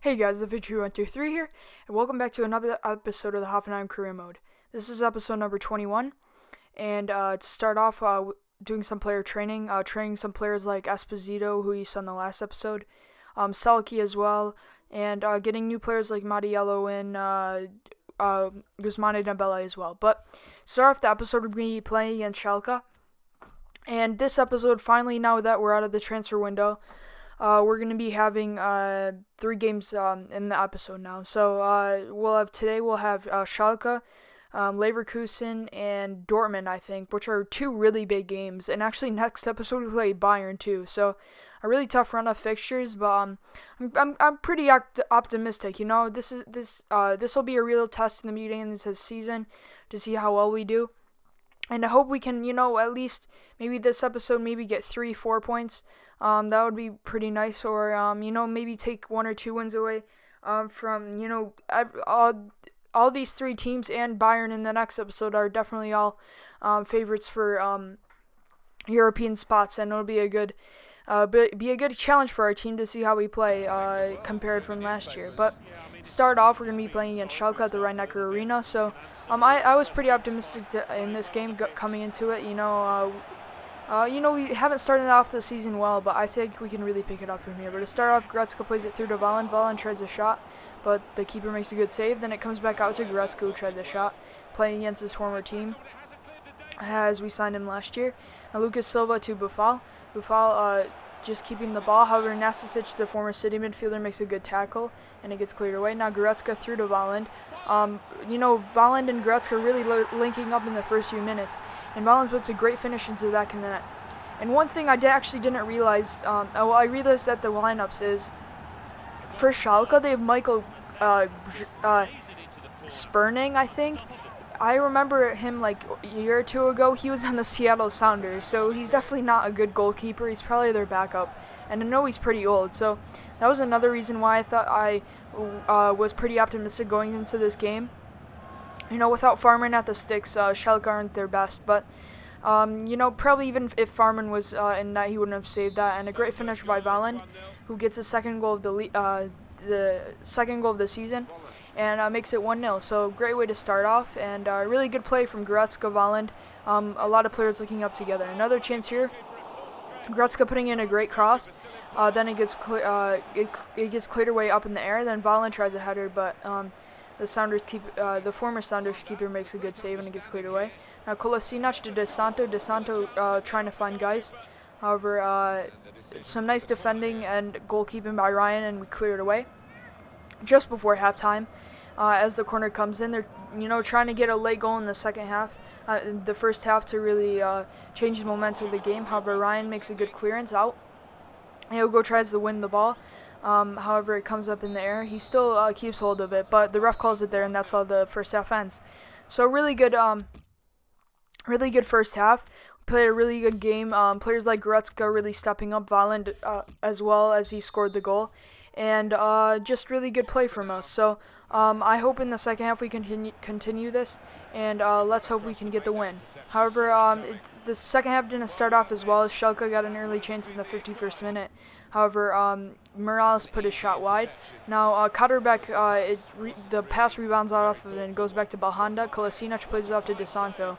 Hey guys, the Victory123 here, and welcome back to another episode of the Hoffenheim Career Mode. This is episode number 21, and to start off, doing some player training, training some players like Esposito, who you saw in the last episode, Selke as well, and getting new players like Mattiello and Guzmán Dembele as well. But to start off the episode, we're going to be playing against Schalke, and this episode, finally, now that we're out of the transfer window, we're going to be having 3 games in the episode now. So we'll have Schalke, Leverkusen, and Dortmund, I think, which are 2 really big games. And actually, next episode we play Bayern too. So a really tough run of fixtures, but I'm pretty optimistic. You know, this will be a real test in the beginning of the season to see how well we do. And I hope we can, at least maybe this episode, maybe get 3-4 points. That would be pretty nice. Or, maybe take 1 or 2 wins away from, all these 3 teams and Bayern in the next episode are definitely all favorites for European spots. And it'll be a good challenge for our team to see how we play compared from last year. But start off, we're going to be playing against Schalke at the Rhein-Neckar Arena. So I was pretty optimistic in this game coming into it. We haven't started off the season well, but I think we can really pick it up from here. But to start off, Goretzka plays it through to Volland. Volland tries a shot, but the keeper makes a good save. Then it comes back out to Goretzka, who tried the shot, playing against his former team, as we signed him last year. Now Lucas Silva to Buffal. Buffal just keeping the ball. However, Nastasic, the former City midfielder, makes a good tackle, and it gets cleared away. Now Goretzka through to Volland. Volland and Goretzka really linking up in the first few minutes, and Volland puts a great finish into the back of the net. And one thing I actually didn't realize, I realized that the lineups is, for Schalke, they have Michael Sperning, I think. I remember him like a year or 2 ago. He was on the Seattle Sounders, so he's definitely not a good goalkeeper. He's probably their backup, and I know he's pretty old. So that was another reason why I thought I was pretty optimistic going into this game. Without Farman at the sticks, Schalke aren't their best, but probably even if Farman was in net, he wouldn't have saved that. And a great finish by Volland, who gets a second goal of the second goal of the season, and makes it 1-0. So great way to start off, and really good play from Goretzka, Volland. A lot of players looking up together. Another chance here. Goretzka putting in a great cross. Then it gets cleared away up in the air. Then Volland tries a header, but the former Sounders keeper makes a good save, and it gets cleared away. Now Kolasinac to De Santo trying to find Geis. However, some nice defending and goalkeeping by Ryan, and we clear it away just before halftime. As the corner comes in, they're trying to get a late goal in the second half, the first half, to really change the momentum of the game. However, Ryan makes a good clearance out. Hugo tries to win the ball. However, it comes up in the air. He still keeps hold of it, but the ref calls it there, and that's how the first half ends. So really good first half. Played a really good game. Players like Goretzka really stepping up, Volland as well, as he scored the goal, and just really good play from us. So I hope in the second half we continue this, and let's hope we can get the win. However, the second half didn't start off as well, as Schalke got an early chance in the 51st minute. However, Morales put his shot wide. Now Katterbeck, the pass rebounds off of it and goes back to Balhanda. Kolasinac plays it off to De Santo.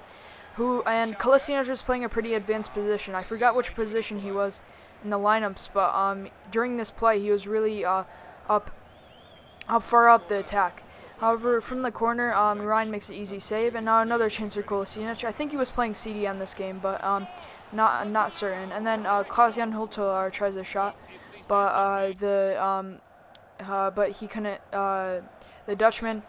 And Kolasinac was playing a pretty advanced position. I forgot which position he was in the lineups, but during this play he was really far up the attack. However, from the corner, Ryan makes an easy save, and now another chance for Kolasinac. I think he was playing CDM this game, but not certain. And then Klaas-Jan Huntelaar tries a shot, but he couldn't. The Dutchman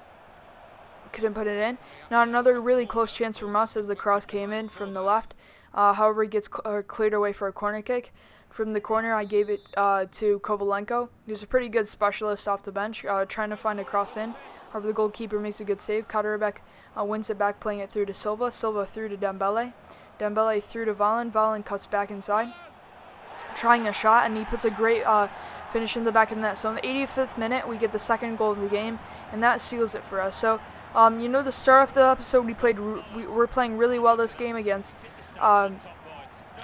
couldn't put it in. Now another really close chance from us as the cross came in from the left. However, it gets cleared away for a corner kick. From the corner, I gave it to Kovalenko. He was a pretty good specialist off the bench, trying to find a cross in. However, the goalkeeper makes a good save. Katterbeck wins it back, playing it through to Silva. Silva through to Dembele. Dembele through to Volland. Volland cuts back inside, trying a shot, and he puts a great finish in the back of the net. So in the 85th minute, we get the second goal of the game, and that seals it for us. So the start of the episode, we're playing really well this game against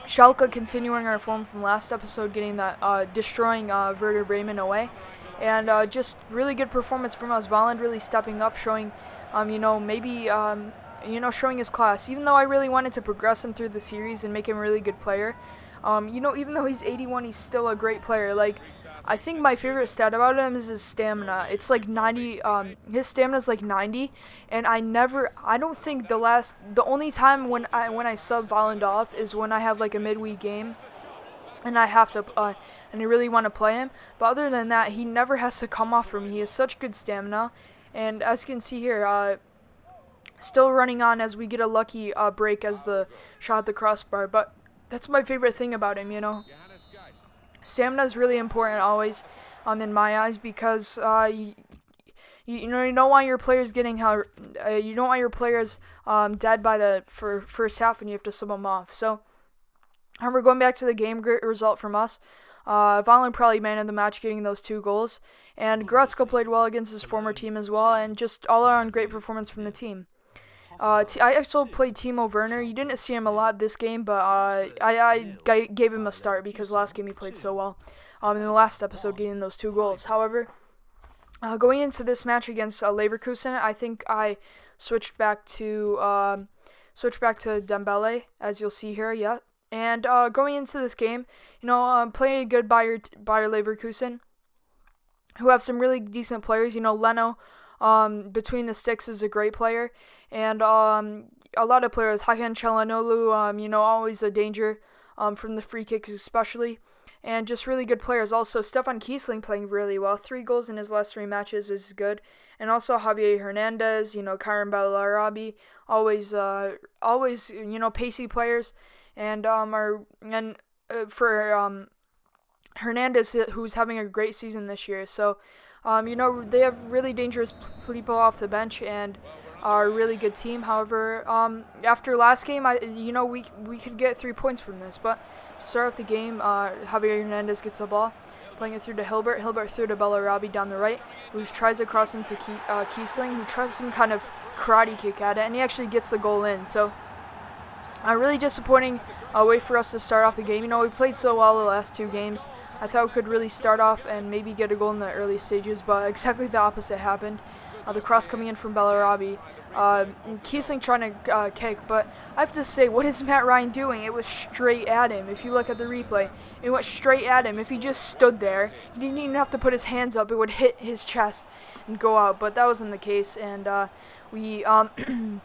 Schalke, continuing our form from last episode, getting that destroying Werder Bremen away, And just really good performance from us. Volland really stepping up, showing, showing his class. Even though I really wanted to progress him through the series and make him a really good player, even though he's 81, he's still a great player. Like, I think my favorite stat about him is his stamina. It's like 90. His stamina is like 90, and I don't think the only time when I sub Volland off is when I have like a midweek game, and I have to, and I really want to play him. But other than that, he never has to come off for me. He has such good stamina, and as you can see here, still running on as we get a lucky break as the shot at the crossbar. But that's my favorite thing about him, Stamina is really important always, in my eyes, because you don't want your players getting you don't want your players dead by the first half, and you have to sub them off. So, we're going back to the game. Great result from us. Volland probably man of the match, getting those 2 goals, and Goretzka played well against his former team as well, and just all around great performance from the team. I also played Timo Werner. You didn't see him a lot this game, but I gave him a start because last game he played so well. In the last episode, getting those 2 goals. However, going into this match against Leverkusen, I think I switched back to Dembele, as you'll see here. Yeah, and going into this game, playing a good Bayer Leverkusen, who have some really decent players. Leno. Between the sticks is a great player, and a lot of players, Hakan Çalhanoğlu, always a danger from the free kicks especially, and just really good players. Also, Stefan Kiesling playing really well, 3 goals in his last 3 matches is good, and also Javier Hernandez, Karen Bellarabi, always pacey players, and for Hernandez, who's having a great season this year, so. They have really dangerous people off the bench and are a really good team. However, after last game, we could get 3 points from this. But to start off the game, Javier Hernandez gets the ball, playing it through to Hilbert. Hilbert through to Bellarabi down the right, who tries to cross into Kiesling, who tries some kind of karate kick at it, and he actually gets the goal in. So, a really disappointing way for us to start off the game. We played so well the last 2 games. I thought we could really start off and maybe get a goal in the early stages, but exactly the opposite happened. The cross coming in from Bellarabi. Kiesling trying to kick, but I have to say, what is Matt Ryan doing? It was straight at him. If you look at the replay, it went straight at him. If he just stood there, he didn't even have to put his hands up. It would hit his chest and go out, but that wasn't the case, and we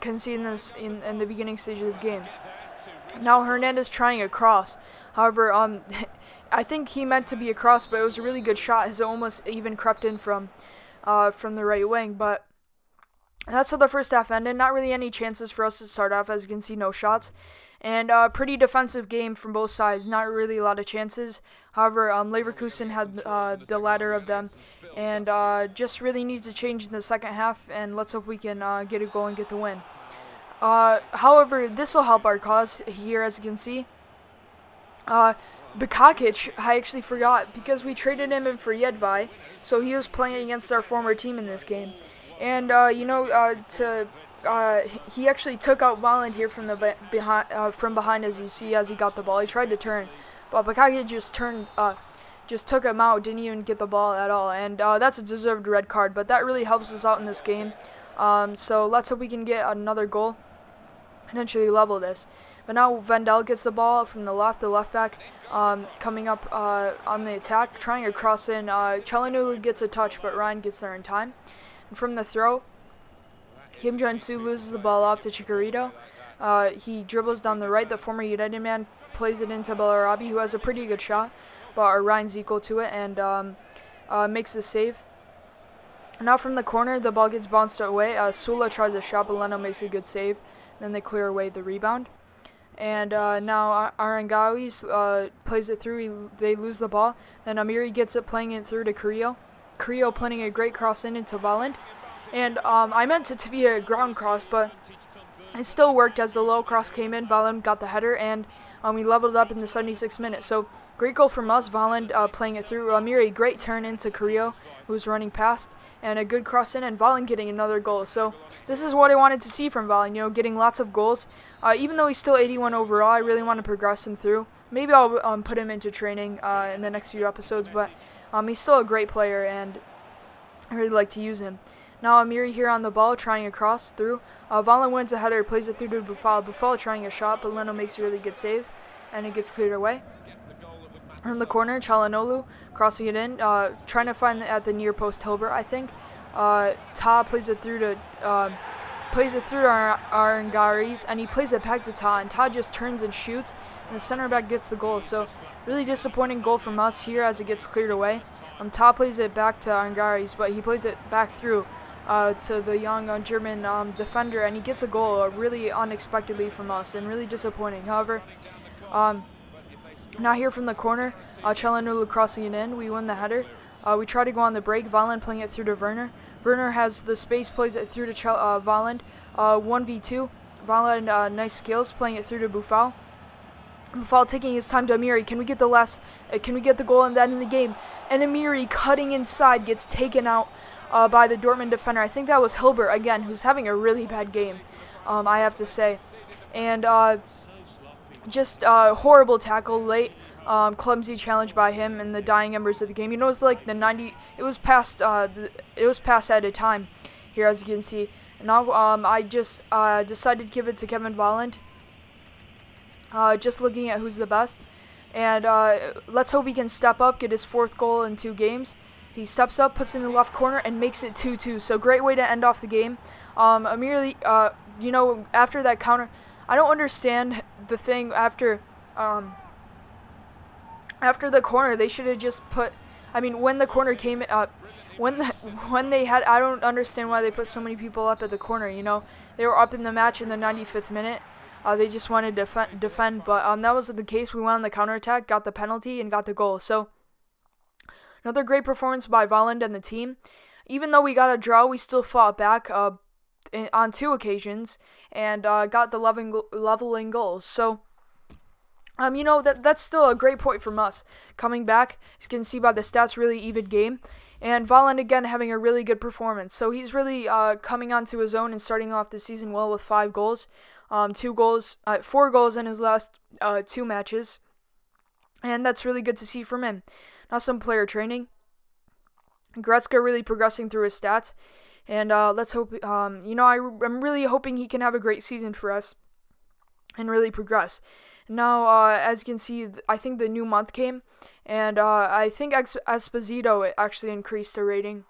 conceded this in the beginning stage of this game. Now Hernandez trying a cross. However, I think he meant to be a cross, but it was a really good shot. It almost even crept in from the right wing. But that's how the first half ended. Not really any chances for us to start off, as you can see, no shots. And pretty defensive game from both sides. Not really a lot of chances. However, Leverkusen had the latter of them, and just really needs to change in the second half. And let's hope we can get a goal and get the win. However, this will help our cause here, as you can see. Bakakic, I actually forgot, because we traded him in for Jedvaj, so he was playing against our former team in this game. And, he actually took out Volland here from behind, as you see, as he got the ball. He tried to turn, but Bakakic just took him out, didn't even get the ball at all. And that's a deserved red card, but that really helps us out in this game. So let's hope we can get another goal, potentially level this. But now Vendel gets the ball from the left back, coming up on the attack, trying to cross in. Çalhanoğlu gets a touch, but Ryan gets there in time. And from the throw, Kim Jong-soo loses the ball off to Chicharito. He dribbles down the right. The former United man plays it into Bellarabi, who has a pretty good shot, but Ryan's equal to it and makes the save. Now from the corner, the ball gets bounced away. Sula tries a shot, but Leno makes a good save. Then they clear away the rebound. And now Arangawi plays it through. They lose the ball. Then Amiri gets it, playing it through to Carrillo. Carrillo playing a great cross into Volland. And I meant it to be a ground cross, but it still worked as the low cross came in. Volland got the header, and we leveled up in the 76th minute. So great goal from us. Volland playing it through. Amiri, great turn into Carrillo, who's running past, and a good cross in, and Volland getting another goal. So this is what I wanted to see from Volland, getting lots of goals. Even though he's still 81 overall, I really want to progress him through. Maybe I'll put him into training in the next few episodes, but He's still a great player, and I really like to use him. Now Amiri here on the ball, trying a cross through. Volland wins a header, plays it through to Buffal. Buffal trying a shot, but Leno makes a really good save, and it gets cleared away. From the corner, Çalhanoğlu crossing it in, trying to find at the near post Hilbert, I think. Ta plays it through to Arangaris, and he plays it back to Ta, and Ta just turns and shoots, and the center back gets the goal. So really disappointing goal from us here as it gets cleared away. Ta plays it back to Arangaris, but he plays it back through to the young German defender, and he gets a goal really unexpectedly from us, and really disappointing. However, now here from the corner, Çalhanoğlu crossing it in, we win the header. We try to go on the break, Volland playing it through to Werner. Werner has the space, plays it through to Volland, 1v2. Volland, nice skills, playing it through to Buffal. Buffal taking his time to Amiri. Can we get the goal and then in the game? And Amiri cutting inside gets taken out by the Dortmund defender. I think that was Hilbert again, who's having a really bad game, I have to say. And just horrible tackle late. Clumsy challenge by him in the dying embers of the game. You know, it was like the 90. It was past at a time here, as you can see. Now I just decided to give it to Kevin Volland. Just looking at who's the best, and let's hope he can step up, get his 4th goal in 2 games. He steps up, puts it in the left corner, and makes it 2-2. So great way to end off the game. Immediately, after that counter, I don't understand the thing after. After the corner, they should have just put. I mean, when the corner came up, when they had, I don't understand why they put so many people up at the corner. You know, they were up in the match in the 95th minute. They just wanted to defend, but that wasn't the case. We went on the counterattack, got the penalty, and got the goal. So another great performance by Volland and the team. Even though we got a draw, we still fought back on 2 occasions and got the leveling goals. So. That's still a great point from us. Coming back, as you can see by the stats, really even game. And Volland again having a really good performance. So he's really coming onto his own and starting off the season well with 5 goals. 4 goals in his last 2 matches. And that's really good to see from him. Now some player training. Goretzka really progressing through his stats. And let's hope, I'm really hoping he can have a great season for us and really progress. Now, as you can see, I think the new month came, and I think Esposito actually increased the rating.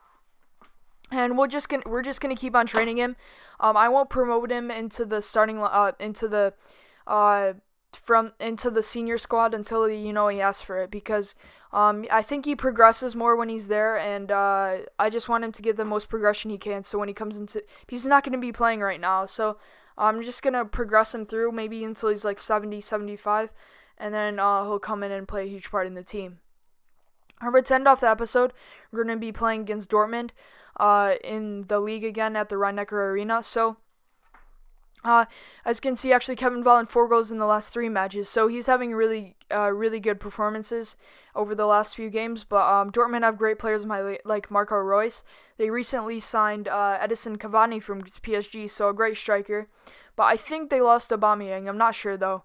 And we're just gonna keep on training him. I won't promote him into the starting into the senior squad until he asks for it, because I think he progresses more when he's there, and I just want him to get the most progression he can. So when he comes he's not gonna be playing right now, so. I'm just going to progress him through maybe until he's like 70, 75, and then he'll come in and play a huge part in the team. However, to end off the episode, we're going to be playing against Dortmund in the league again at the Rhein-Neckar Arena. So, as you can see, actually Kevin Volland 4 goals in the last 3 matches. So he's having really good performances over the last few games. But Dortmund have great players like Marco Reus. They recently signed Edison Cavani from PSG, so a great striker. But I think they lost Aubameyang. I'm not sure though.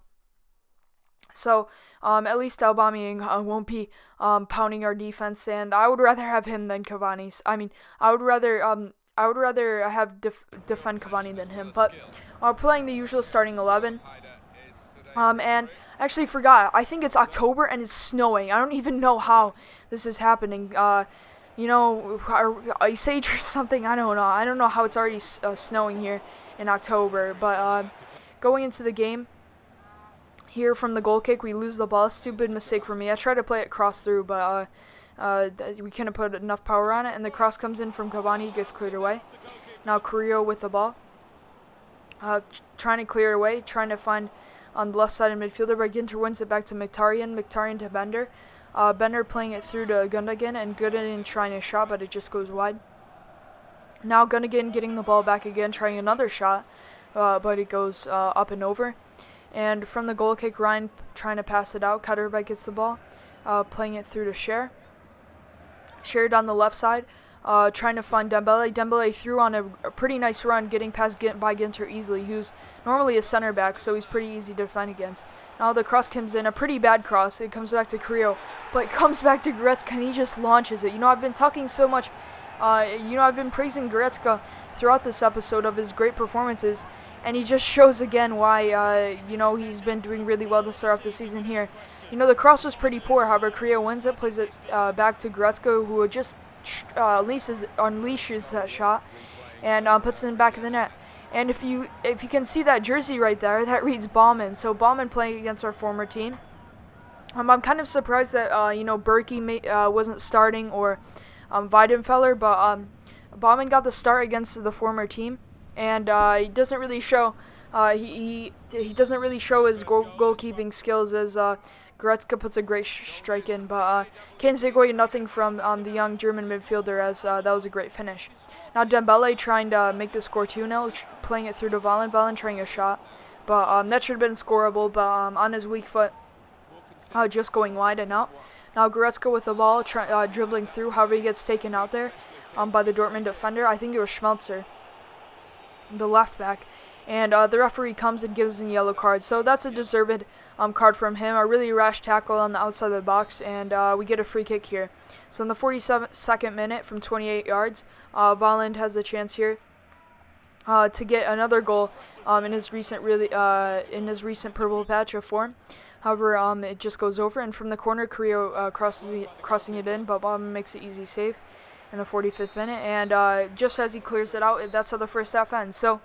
So at least Aubameyang won't be pounding our defense, and I would rather have him than Cavani. I mean, I would rather have defend Cavani than him. But playing the usual starting 11. And I actually forgot. I think it's October and it's snowing. I don't even know how this is happening. Ice Age or something. I don't know. I don't know how it's already snowing here in October. But going into the game here from the goal kick, we lose the ball. Stupid mistake for me. I tried to play it cross through, but we couldn't put enough power on it. And the cross comes in from Cavani, gets cleared away. Now Carrillo with the ball. Trying to clear away, trying to find on the left side of midfielder, but Ginter wins it back to Mkhitaryan to Bender. Bender playing it through to Gundogan, and Gundogan trying a shot, but it just goes wide. Now Gundogan getting the ball back again, trying another shot, but it goes up and over. And from the goal kick, Ryan trying to pass it out. Katterbach gets the ball, playing it through to Scher. Scher down the left side. Trying to find Dembele. Dembele threw on a pretty nice run, getting past by Ginter easily, who's normally a center back, so he's pretty easy to defend against. Now the cross comes in, a pretty bad cross. It comes back to Creo, but it comes back to Goretzka, and he just launches it. I've been talking so much, I've been praising Goretzka throughout this episode of his great performances, and he just shows again why, he's been doing really well to start off the season here. The cross was pretty poor, however, Creo wins it, plays it back to Goretzka, who just unleashes that shot, and puts it in the back of the net. And if you can see that jersey right there, that reads Baumann. So Baumann playing against our former team. I'm kind of surprised that Berkey wasn't starting, or Weidenfeller, but Baumann got the start against the former team, and he doesn't really show he doesn't really show his goalkeeping skills, as Goretzka puts a great strike in, but can't take away nothing from the young German midfielder, as that was a great finish. Now Dembele trying to make the score 2-0, playing it through to Valen. Valen trying a shot, but that should have been scoreable, but on his weak foot, just going wide and out. Now Goretzka with the ball, dribbling through, however he gets taken out there by the Dortmund defender. I think it was Schmelzer, the left back. And the referee comes and gives him a yellow card. So that's a deserved card from him. A really rash tackle on the outside of the box, and we get a free kick here. So in the 42nd minute from 28 yards, Volland has a chance here to get another goal in his recent purple patch of form. However, it just goes over, and from the corner, Creo crossing it in, but Baumann makes an easy save in the 45th minute. And just as he clears it out, that's how the first half ends. So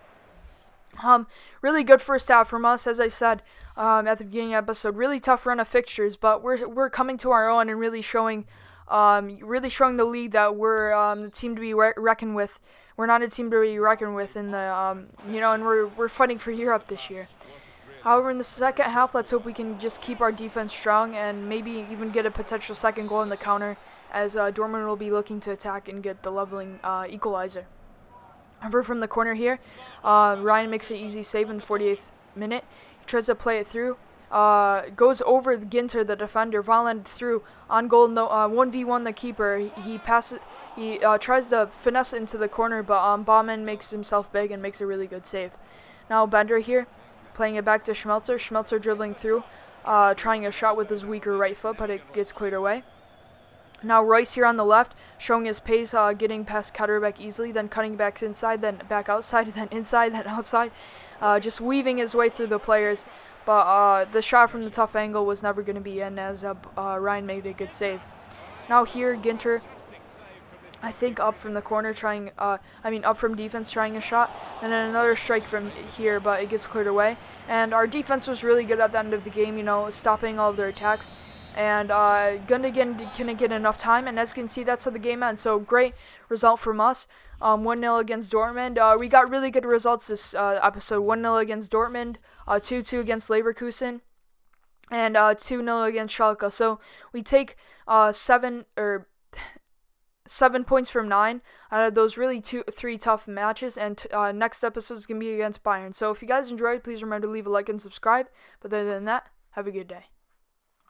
really good first half from us, as I said at the beginning of the episode. Really tough run of fixtures, but we're coming to our own and really showing the league that we're the team to be reckoned with. We're not a team to be reckoned with in the and we're fighting for Europe this year. However, in the second half, let's hope we can just keep our defense strong and maybe even get a potential second goal in the counter, as Dortmund will be looking to attack and get the leveling equalizer. However, from the corner here, Ryan makes an easy save in the 48th minute. He tries to play it through. Goes over Ginter, the defender. Volland through on goal. 1v1 the keeper. He passes. He tries to finesse it into the corner, but Baumann makes himself big and makes a really good save. Now Bender here, playing it back to Schmelzer. Schmelzer dribbling through, trying a shot with his weaker right foot, but it gets cleared away. Now Royce here on the left, showing his pace, getting past Katterbeck easily, then cutting back inside, then back outside, then inside, then outside, just weaving his way through the players. But the shot from the tough angle was never going to be in, as Ryan made a good save. Now here, Ginter, I think up from the corner, up from defense, trying a shot. And then another strike from here, but it gets cleared away. And our defense was really good at the end of the game, stopping all of their attacks. And Gundogan couldn't get enough time, and as you can see, that's how the game ends. So great result from us. 1-0 against Dortmund. We got really good results this episode. 1-0 against Dortmund, 2-2 against Leverkusen, and 2-0 against Schalke. So we take 7 points from 9 out of those really 3 tough matches, and next episode is going to be against Bayern. So if you guys enjoyed, please remember to leave a like and subscribe. But other than that, have a good day.